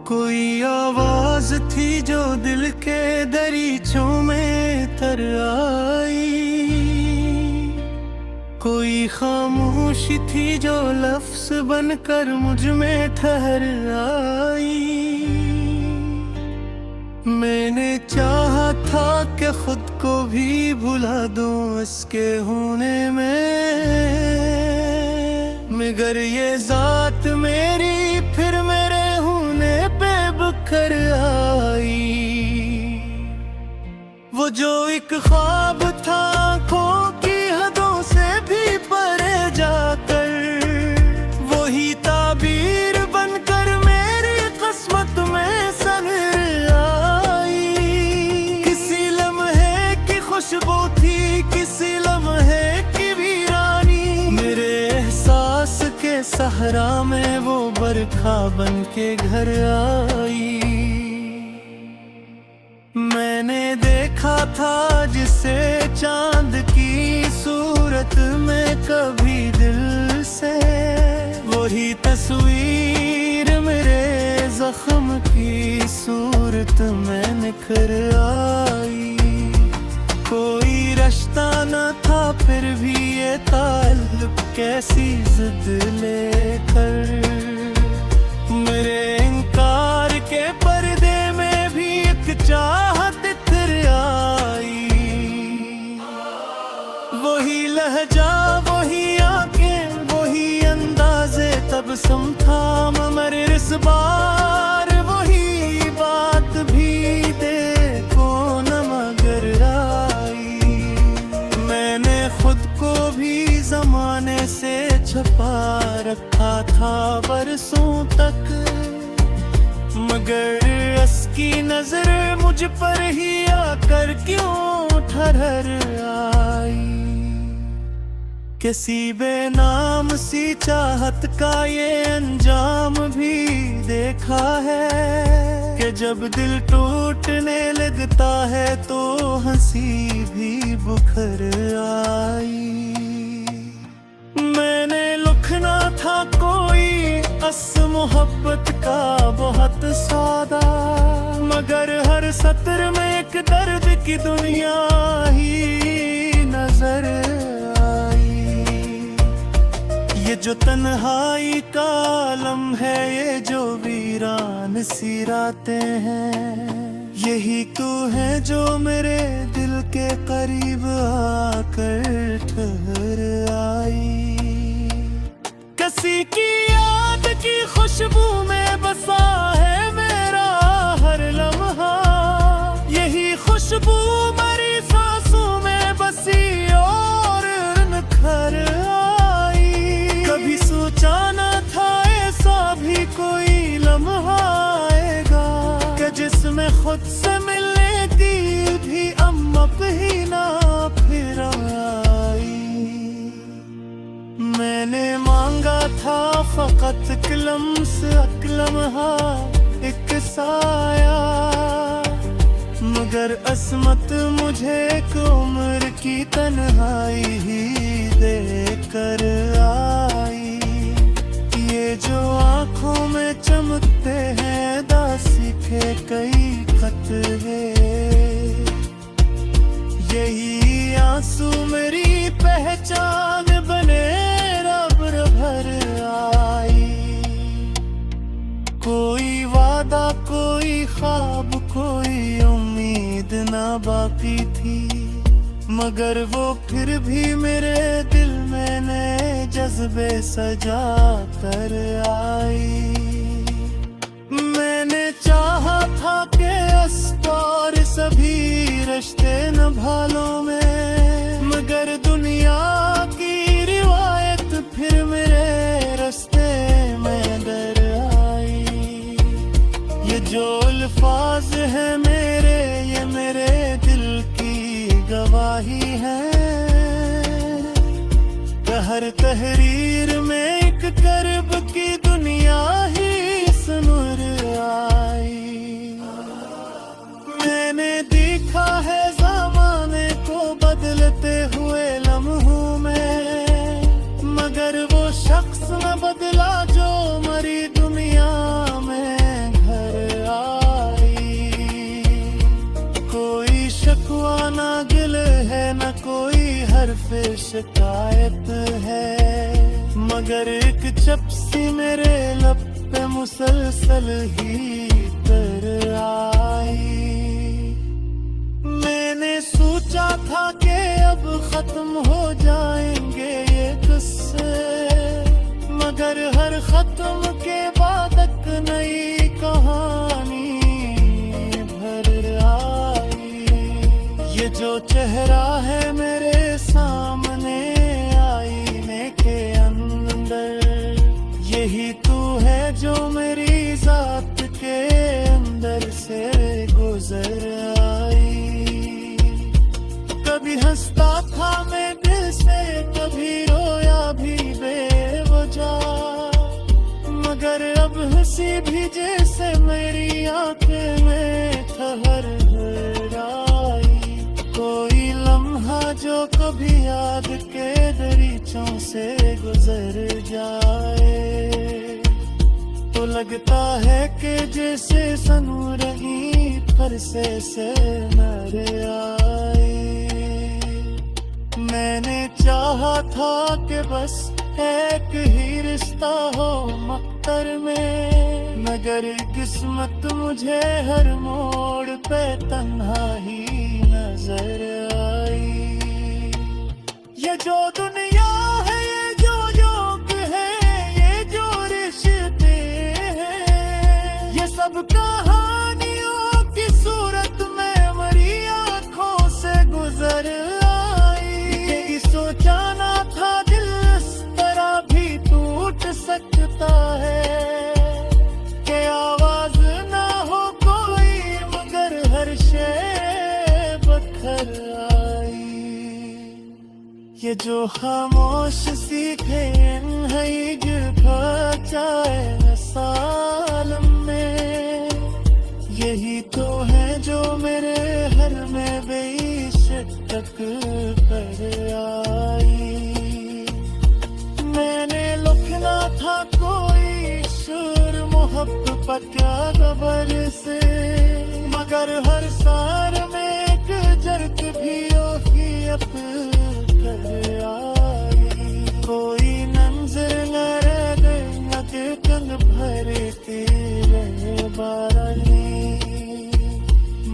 कोई आवाज थी जो दिल के दरीचों में तर आई, कोई खामोशी थी जो लफ्ज बनकर मुझ में ठहर आई। मैंने चाहा था कि खुद को भी भुला दूं इसके होने में, मगर ये जात मेरी फिर मेरे होने पे बखर आई। वो जो एक ख्वाब था आँखों की हदों से भी परे जाकर, वही ताबीर बनकर मेरी किस्मत में सनर आई। किसी लम्हे की खुशबू थी, किसी लम्हे की वीरानी, मेरे एहसास के सहरा में वो बरखा बन के घर आई। मैंने देखा था जिसे चांद की सूरत में कभी दिल से, वही तस्वीर मेरे जख्म की सूरत में निखर आई। कोई रिश्ता न था फिर भी ये ताल्लुक कैसी जिद लेकर, मेरे इनकार के पर्दे में भी एक चाहत इतर आई। वही लहजा, वही आंखें, वही अंदाज़े तबस्सुम था, मगर इस बार वही बात भी देखो न मगर आई। मैंने खुद को भी ज़माने से छुपा रखा था बरसों तक, मगर उसकी नजर मुझ पर ही आकर क्यों ठहर आई। किसी बेनाम सी चाहत का ये अंजाम भी देखा है, कि जब दिल टूटने लगता है तो हंसी भी बुखर आई। मैंने लिखना था कोई अस मोहब्बत का बहुत सादा, मगर हर सत्र में एक दर्द की दुनिया ही नजर आई। ये जो तन्हाई का आलम है, ये जो वीरान सी रातें हैं, यही तू है जो मेरे दिल के करीब आकर ठहर आई। किसी की याद की खुशबू में बसा है मेरा हर लम्हा, यही खुशबू मेरी सांसों में बसी और निखर आई। कभी सोचा न था ऐसा भी कोई लम्हा आएगा, कि जिसमें खुद से मिलने की भी अम्मप ही ना फिर आई। मैंने मांगा था फकत कलम्स अकलम्हा एक साया, मगर असमत मुझे एक उम्र की तन्हाई ही देकर आई। ये जो आँखों में चमकते हैं दासी के कई खतरे, यही आंसू मेरी पहचान बने रब्र भर आई। कोई वादा, कोई ख्वाब, कोई उम्मीद ना बाकी थी, मगर वो फिर भी मेरे दिल में नए जज्बे सजा कर आई। मैंने चाहा था कि अस्तार सभी रिश्ते निभा लूं मैं, मगर दुनिया की रिवायत फिर मेरे रास्ते में दर आई। ये जो अल्फाज है मेरे, ये मेरे दिल की गवाही है, हर तहरीर में एक करब की दुनिया ही सुनर आई। मैंने देखा है ज़माने को बदलते हुए लम्हों में, मगर वो शख्स न बदला जो मरी दुनिया में घर शिकवा ना गिल है, न कोई हर्फ शिकायत है, मगर एक चपसी मेरे लब पे मुसलसल ही तर आई। मैंने सोचा था कि अब खत्म हो जाएंगे ये किस्से, मगर हर खत्म के बाद एक नई कहानी भर आई। ये जो चेहरा है मेरे सामने आईने के अंदर, यही तू है जो मेरी जात के अंदर से गुजर आई। कभी हंसता था मैं दिल से, कभी रोया भी बेवजह, मगर अब हंसी भी जैसे मेरी आंखें में ठहर आई। कोई लम्हा जो कभी याद के दरीचों से गुजर जाए, तो लगता है कि जैसे सनूरही फरसे से नर आई। मैंने चाहा था कि बस एक ही रिश्ता हो मख्तर में, मगर किस्मत मुझे हर मोड़ पे तन्हा ही नजर आई। ये जो दुनिया है, ये जो योग है, ये जो रिश्ते हैं, ये सब कहानियों की सूरत में मरी आंखों से गुजर आई। सोचा ना था दिल इस तरह भी टूट सकता है, कि आवाज ना हो कोई मगर हर शे बखर आई। ये जो खामोश सीखे है गिर जाए साल में, यही तो है जो मेरे हर में बेशक पर आई। मैंने लिखना था कोई शुर मोहब्बत का खबर से, मगर हर सार में एक जर्क भी ओफियत कर आई। कोई मंजर न रह गई, न कंग भरे तेरे बारानी,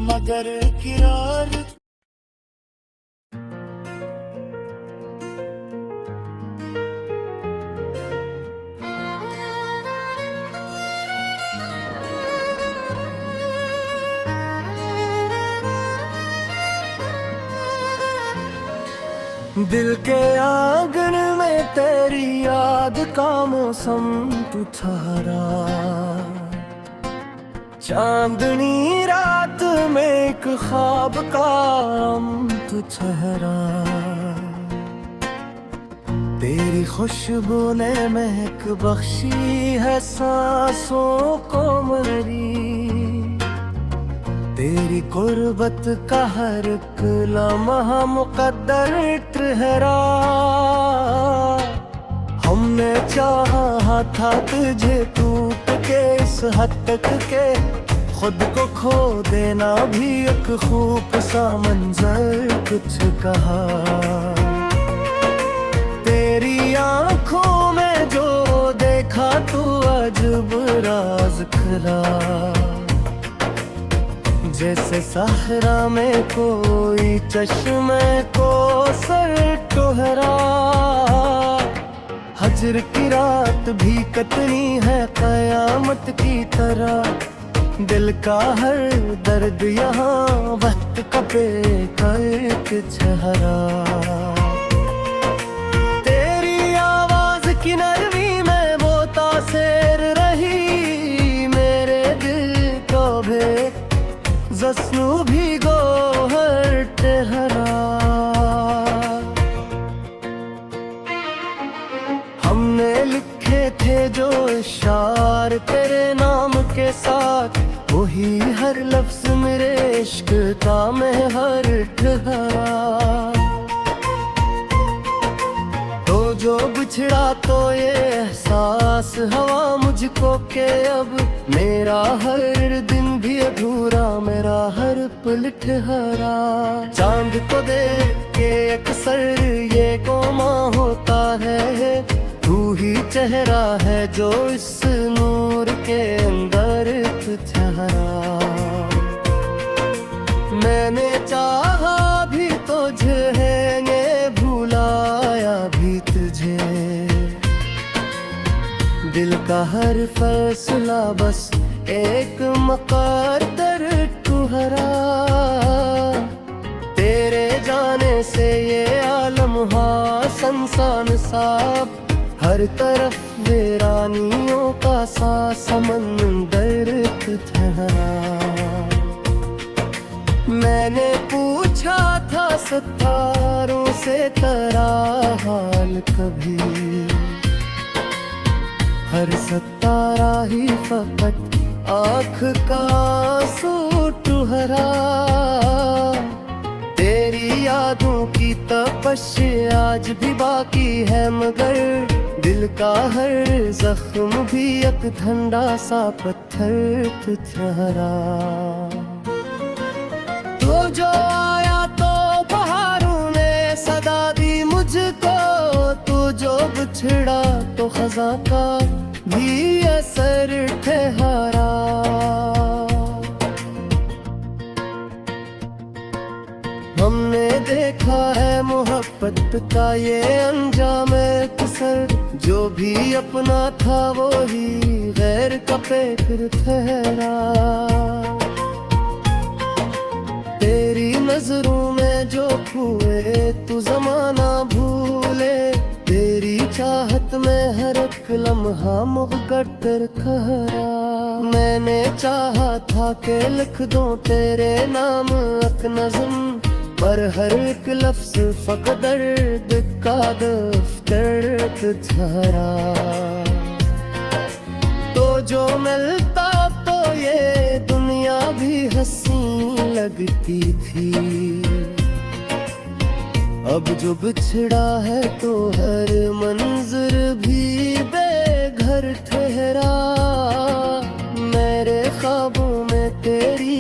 मगर किरार दिल के आंगन में तेरी याद का मौसम तू ठहरा, चांदनी रात में एक ख्वाब का तू ठहरा। तेरी खुशबू ने महक बख्शी है सांसों को मेरी, तेरी कुर्बत का हर एक लम्हा मुकद्दर ठहरा। हमने चाहा था तुझे टूट के इस हद तक के, खुद को खो देना भी एक खूब सा मंजर कुछ कहा। तेरी आंखों में जो देखा तू अजब राज खुला, जैसे सहरा में कोई चश्मे को सर टोहरा। हजर की रात भी कतनी है कयामत की तरह, दिल का हर दर्द यहाँ वक्त का बेकर चेहरा। तेरी आवाज की नरमी में वो तासेर रही, मेरे दिल को भी जस्नू भी गोहर ठहरा। हमने लिखे थे जो इशार तेरे नाम के साथ, वही हर लफ्ज मेरे इश्क का महर ठहरा। तो जो बिछड़ा तो ये एहसास हवा मुझको के अब मेरा हर दिन भी अधूरा, मेरा हर पल ठहरा। चांद को देख के अक्सर ये कोमा होता है, तू ही चेहरा है जो इस नूर के अंदर ठहरा। मैंने चाहा भी तुझे है, भुलाया भी तुझे। दिल का हर फैसला बस एक मुकद्दर ठहरा। तेरे जाने से ये आलम संसान साफ, हर तरफ वीरानियों का सा समंदर ठहरा। मैंने पूछा था सितारों से तेरा हाल कभी, हर सितारा ही फकत आँख का सूट हरा। तेरी यादों की तपश आज भी बाकी है, मगर दिल का हर जख्म भी एक ठंडा सा पत्थर ठहरा। तो जो आया तो बहारों ने सदा दी मुझको, तू जो बिछड़ा तो खज़ां का भी असर ठहरा। हमने देखा है मोहब्बत का ये अंजाम अक्सर, जो भी अपना था वो ही गैर का फिर ठहरा। तेरी नजरों में जो खोए तू जमाना भूले, तेरी चाहत में हर एक लम्हा मुक़द्दर ठहरा। मैंने चाहा था कि लिख दूं तेरे नाम एक नज़्म, पर हर एक लफ्ज़ फ़क़्त दर्द का दफ्तर ठहरा। तो जो मिलता तो ये दुनिया भी हंसी लगती थी, अब जो बिछड़ा है तो हर मंजर भी बेघर ठहरा। मेरे ख्वाबों में तेरी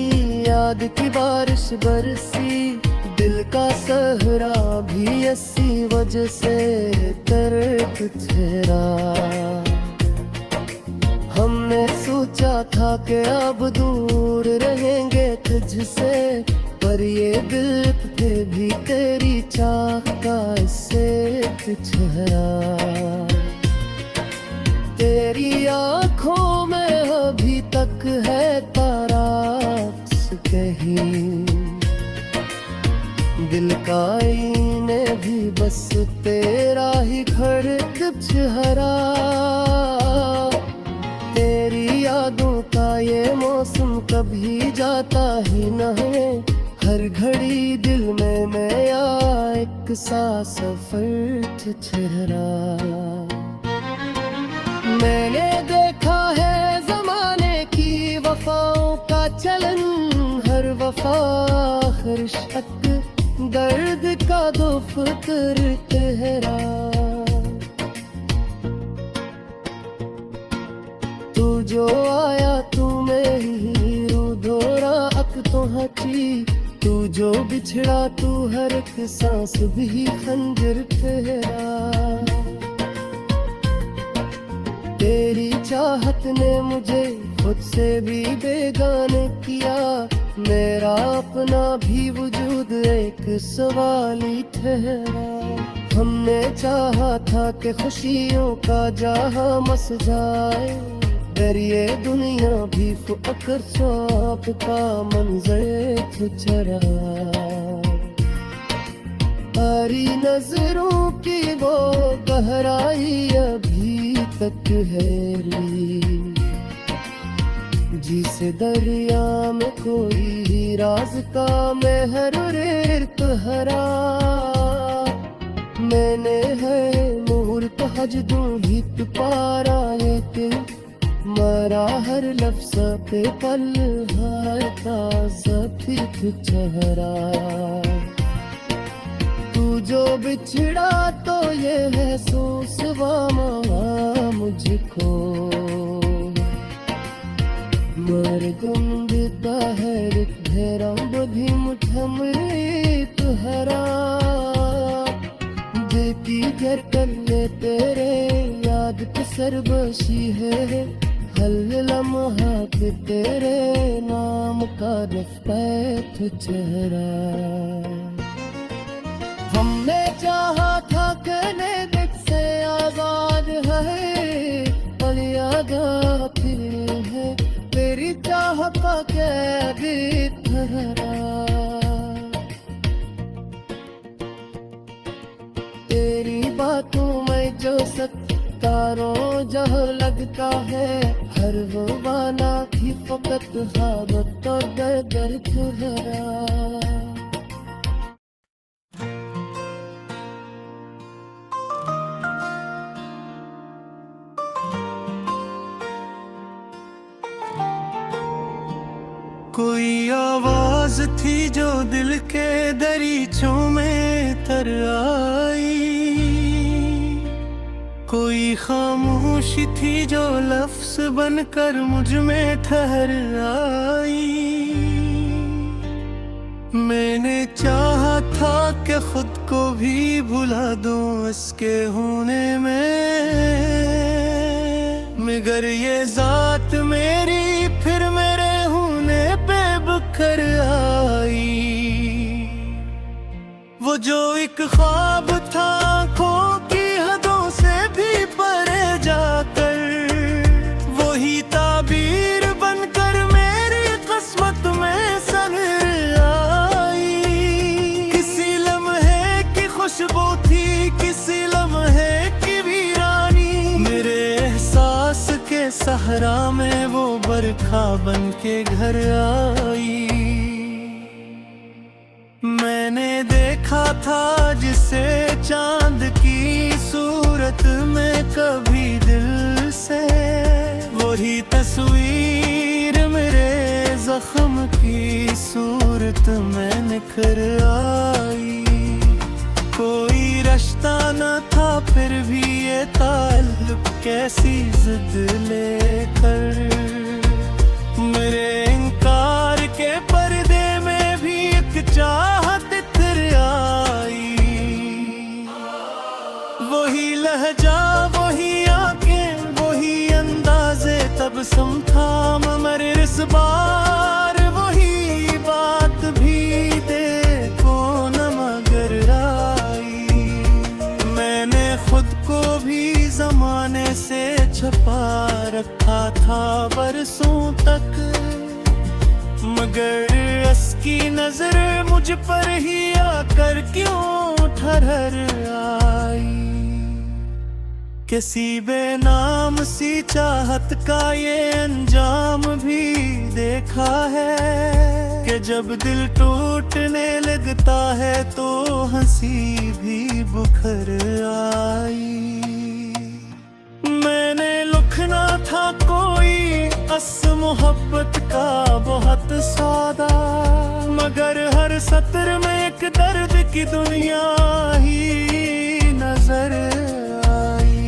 याद की बारिश बरसी, दिल का सहरा भी इसी वजह से दर्द ठहरा। हमने सोचा था कि अब दूर रहेंगे तुझसे, पर ये दिल पे भी तेरी चाह का इससे ठहरा। तेरी आँखों में अभी तक है तारा कहीं, दिल का आईने भी बस तेरा ही घर ठहरा। तेरी यादों का ये मौसम कभी जाता ही न है, हर घड़ी दिल में नया एक सा सफर ठहरा। मैंने देखा है ज़माने की वफाओं का चलन, हर वफा हर शक दर्द का दफ्तर ठहरा। तू जो आया तू में ही धोरा अक तो हची, तू जो बिछड़ा तू हर एक सांस भी खंजर ठहरा। तेरी चाहत ने मुझे खुद से भी बेगाने किया, मेरा अपना भी वजूद एक सवाल ही ठहरा। हमने चाहा था कि खुशियों का जहां मस जाए, पर ये दुनिया भी फकर सांप का मंजर ठहरा। हरी नजरों की वो गहराई अभी तक है, जिसे दरिया में कोई राज का महर हरा। मैंने है मुहूर्त हज दूं हित पारा एक, मरा हर लफ्ज़ पे पल हर ताज़ा फिर चेहरा। तू जो बिछड़ा तो ये है सोसवा मुझको मरगुंडता है घेरा बधी मुठमरे तुहरा देती घर करने तेरे याद की सरबशी है हल लम्हा पे तेरे नाम का रफ़्त चेहरा हमने चाहा था कहने दिल से आजाद है पर यादा फिर है तेरी चाह का कैद ठहरा तेरी बातों में जो तारों जहाँ लगता है हर वो वाला की फकत हावत और दर ठहरा कोई आवाज थी जो दिल के दरीचों में तर आई कोई खामोशी थी जो लफ्ज बनकर मुझ में ठहर आई मैंने चाहा था कि खुद को भी भुला दूं इसके होने में मगर ये जात मेरी फिर मेरे होने पे बखर आई वो जो एक ख्वाब था आँखों की हदों से भी परे जाकर वही ताबीर बनकर मेरी किस्मत में सनर आई किसी लम्हे की खुशबू थी किसी लम्हे की वीरानी मेरे एहसास के सहरा में वो बरखा बन के घर आई मैंने देखा था जिसे चांद की सूरत में कभी दिल से वही तस्वीर मेरे जख्म की सूरत में निखर आई कोई रिश्ता न था फिर भी ये ताल्लुक कैसी जिद लेकर मेरे इनकार के पर्दे में भी एक चाहत इतर आई वही लहजा वही आंखें वही अंदाज़े तबस्सुम था मगर इस बार वही बात भी देखो न मगर आई मैंने खुद को भी जमाने से छुपा रखा था बरसों तक मगर उसकी नजर मुझ पर ही आकर क्यों ठहर आई किसी बेनाम सी चाहत का ये अंजाम भी देखा है कि जब दिल टूटने लगता है तो हंसी भी बुखर आई मैंने लिखना था कोई अस मोहब्बत का बहुत सादा मगर हर सत्र में एक दर्द की दुनिया ही नजर आई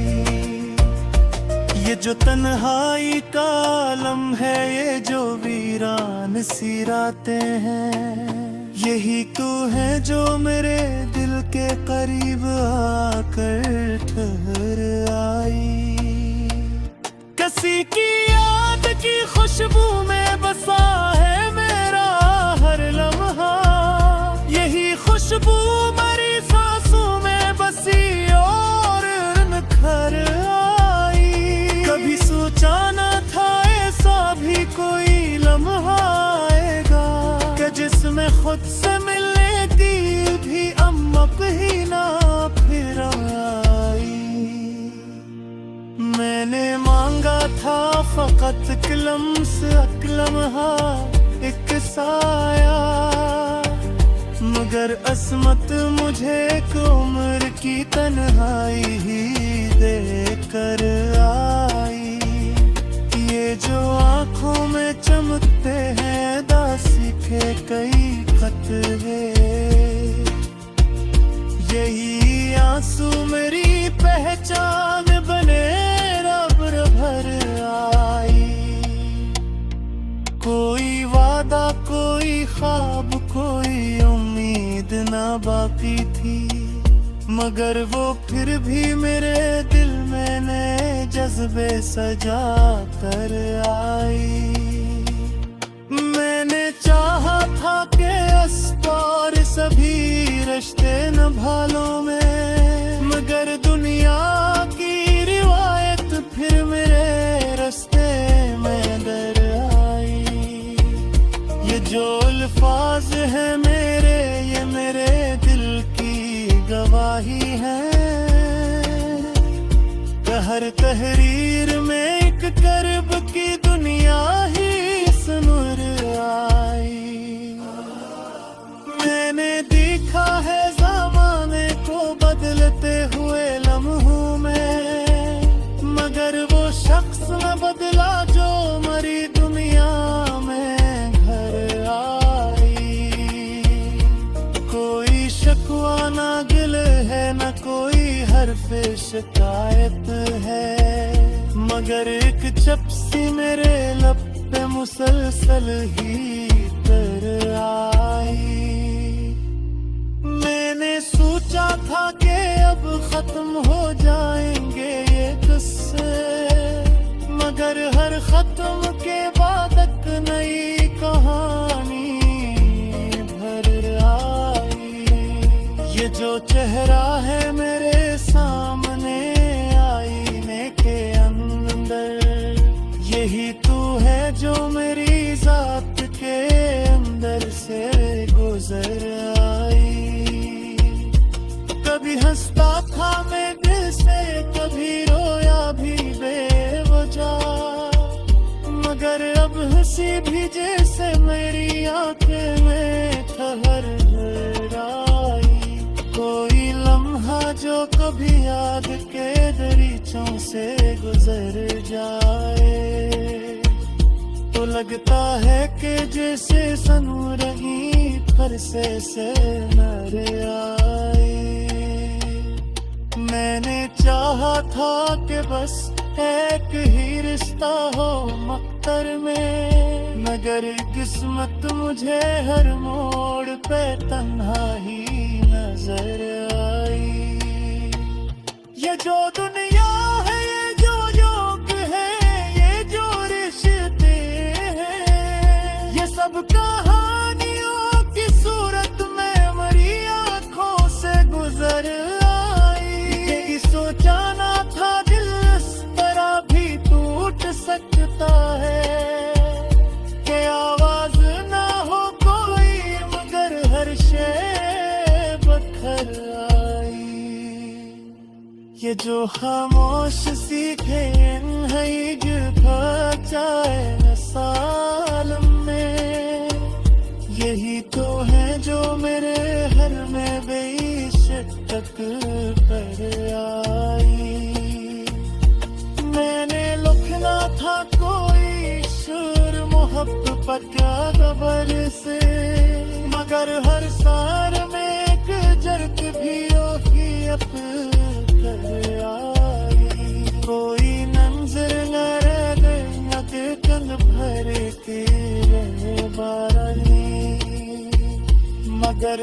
ये जो तन्हाई का आलम है ये जो वीरान सी रातें हैं यही तू है जो मेरे दिल के करीब आकर ठहर आई किसी की याद की खुशबू में बसा है मेरा हर लम्हा यही खुशबू मरी सांसों में बसी और निखर आई कभी सोचा न था ऐसा भी कोई लम्हा आएगा कि जिसमें खुद से मिलने की भी अम्मक ही ना फिर आई मैंने मांगा था फकत कलम से अकलमहा एक साया मगर असमत मुझे एक उम्र की तन्हाई ही दे कर आई ये जो आँखों में चमकते हैं दासी के कई खत है यही आंसू मेरे बाकी थी, मगर वो फिर भी मेरे दिल में नए जज्बे सजा कर आई। मैंने चाहा था कि अस्तार सभी रिश्ते निभा लूं मैं, मगर दुनिया की रिवायत फिर मेरे रास्ते में दर आई। ये जो अल्फाज है मेरे, ये मेरे दिल की गवाही है। हर तहरीर में एक करब की दुनिया ही सुनूर आई। मैंने देखा है ज़माने को बदलते हुए लम्हों में, मगर वो शख्स न बदला जो मरी दुनिया में घर आई। कोई शकवा ना गिल है, न कोई हर्फ शिकायत है, मगर एक चपसी मेरे लब पे मुसलसल ही तर आई। मैंने सोचा था कि अब खत्म हो जाएंगे ये किस्से, मगर हर खत्म के बाद एक नई कहानी भर आई। ये जो चेहरा है मेरे सामने आईने के अंदर, यही तू है जो मेरी जात के अंदर से गुजर आई। कभी हंसता था मैं दिल से, कभी रोया भी बेवजह, मगर अब हंसी भी जैसे मेरी आंखें में ठहर आई। कोई लम्हा जो कभी याद के दरीचों से गुजर जाए, तो लगता है कि जैसे सनू रही फिर से नर आई। मैंने चाहा था कि बस एक ही रिश्ता हो मख्तर में, मगर किस्मत मुझे हर मोड़ पे तन्हा ही नजर आई। ये जो दुनिया है, ये जो योग है, ये जो रिश्ते हैं, ये सब कहानियों की सूरत में मरी आंखों से गुजर आई। यही सोचा ना था दिल इस तरह भी टूट सकता है, कि आवाज ना हो कोई मगर हर शे बखर आई। ये जो खामोश सीखे है जाए साल में, यही तो है जो मेरे हर में बेइश्क पर आई। मैंने लिखना था कोई शुर मोहब्बत का खबर से, मगर हर सार में एक जर्क भी ओफियत कर आई। कोई मंजर न रह गया कि कंग भर के रहे बारानी, मगर